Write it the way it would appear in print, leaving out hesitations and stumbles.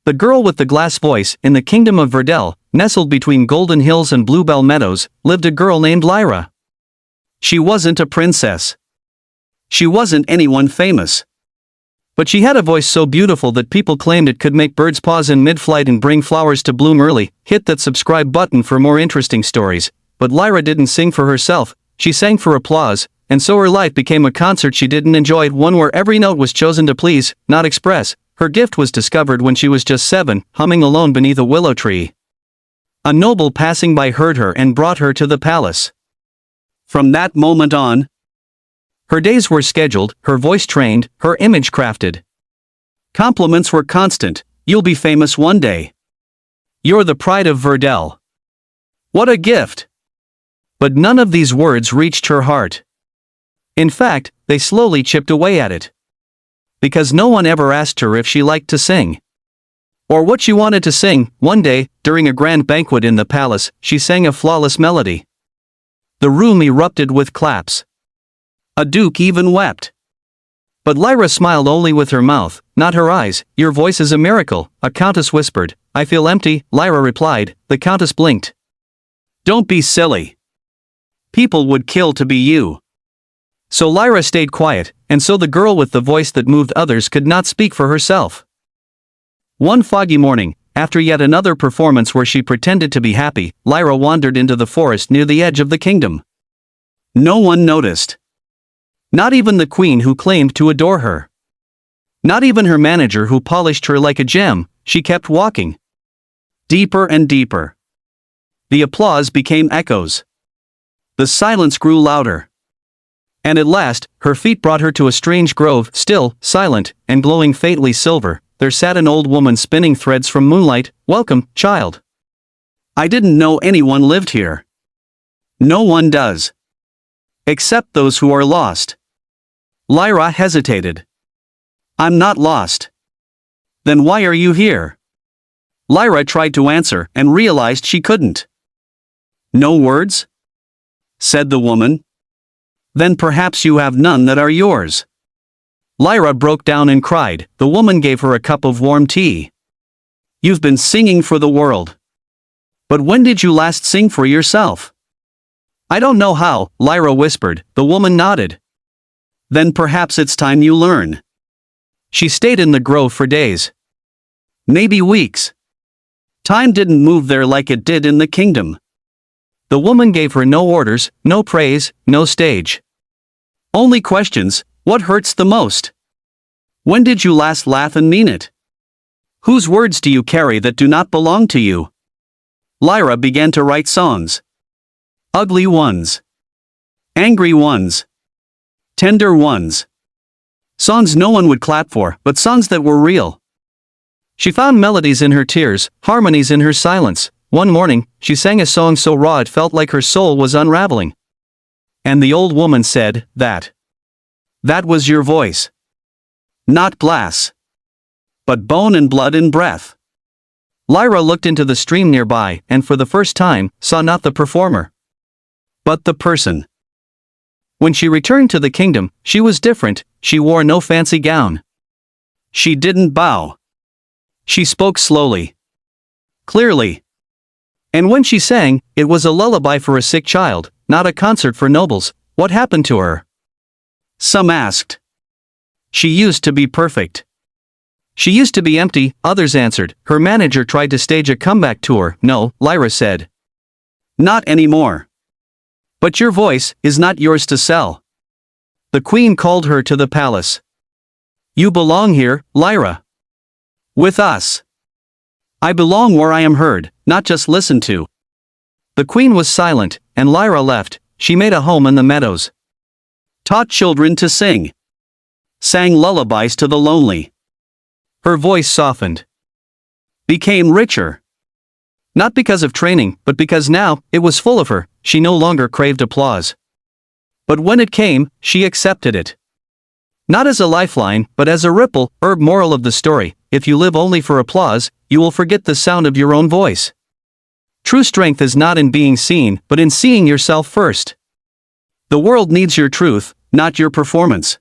The girl with the glass voice. In the kingdom of Verdell, nestled between golden hills and bluebell meadows, lived a girl named Lyra. She wasn't a princess. She wasn't anyone famous. But she had a voice so beautiful that people claimed it could make birds pause in mid-flight and bring flowers to bloom early. Hit that subscribe button for more interesting stories. But Lyra didn't sing for herself, she sang for applause, and so her life became a concert she didn't enjoy, one where every note was chosen to please, not express. Her gift was discovered when she was just 7, humming alone beneath a willow tree. A noble passing by heard her and brought her to the palace. From that moment on, her days were scheduled, her voice trained, her image crafted. Compliments were constant. You'll be famous one day. You're the pride of Verdell. What a gift! But none of these words reached her heart. In fact, they slowly chipped away at it. Because no one ever asked her if she liked to sing. Or what she wanted to sing. One day, during a grand banquet in the palace, she sang a flawless melody. The room erupted with claps. A duke even wept. But Lyra smiled only with her mouth, not her eyes. Your voice is a miracle, a countess whispered. I feel empty, Lyra replied. The countess blinked. Don't be silly. People would kill to be you. So Lyra stayed quiet, and so the girl with the voice that moved others could not speak for herself. One foggy morning, after yet another performance where she pretended to be happy, Lyra wandered into the forest near the edge of the kingdom. No one noticed. Not even the queen who claimed to adore her. Not even her manager who polished her like a gem. She kept walking. Deeper and deeper. The applause became echoes. The silence grew louder. And at last, her feet brought her to a strange grove. Still, silent, and glowing faintly silver, there sat an old woman spinning threads from moonlight. Welcome, child. I didn't know anyone lived here. No one does. Except those who are lost. Lyra hesitated. I'm not lost. Then why are you here? Lyra tried to answer and realized she couldn't. No words? Said the woman. Then perhaps you have none that are yours. Lyra broke down and cried. The woman gave her a cup of warm tea. You've been singing for the world. But when did you last sing for yourself? I don't know how, Lyra whispered. The woman nodded. Then perhaps it's time you learn. She stayed in the grove for days. Maybe weeks. Time didn't move there like it did in the kingdom. The woman gave her no orders, no praise, no stage. Only questions. What hurts the most? When did you last laugh and mean it? Whose words do you carry that do not belong to you? Lyra began to write songs. Ugly ones. Angry ones. Tender ones. Songs no one would clap for, but songs that were real. She found melodies in her tears, harmonies in her silence. One morning, she sang a song so raw it felt like her soul was unraveling. And the old woman said, That was your voice. Not glass. But bone and blood and breath. Lyra looked into the stream nearby, and for the first time, saw not the performer, but the person. When she returned to the kingdom, she was different. She wore no fancy gown. She didn't bow. She spoke slowly. Clearly. And when she sang, it was a lullaby for a sick child, not a concert for nobles. What happened to her? Some asked. She used to be perfect. She used to be empty, others answered. Her manager tried to stage a comeback tour. No, Lyra said. Not anymore. But your voice is not yours to sell. The queen called her to the palace. You belong here, Lyra. With us. I belong where I am heard, not just listened to. The queen was silent, and Lyra left. She made a home in the meadows. Taught children to sing. Sang lullabies to the lonely. Her voice softened. Became richer. Not because of training, but because now, it was full of her. She no longer craved applause. But when it came, she accepted it. Not as a lifeline, but as a ripple. Moral of the story, if you live only for applause, you will forget the sound of your own voice. True strength is not in being seen, but in seeing yourself first. The world needs your truth, not your performance.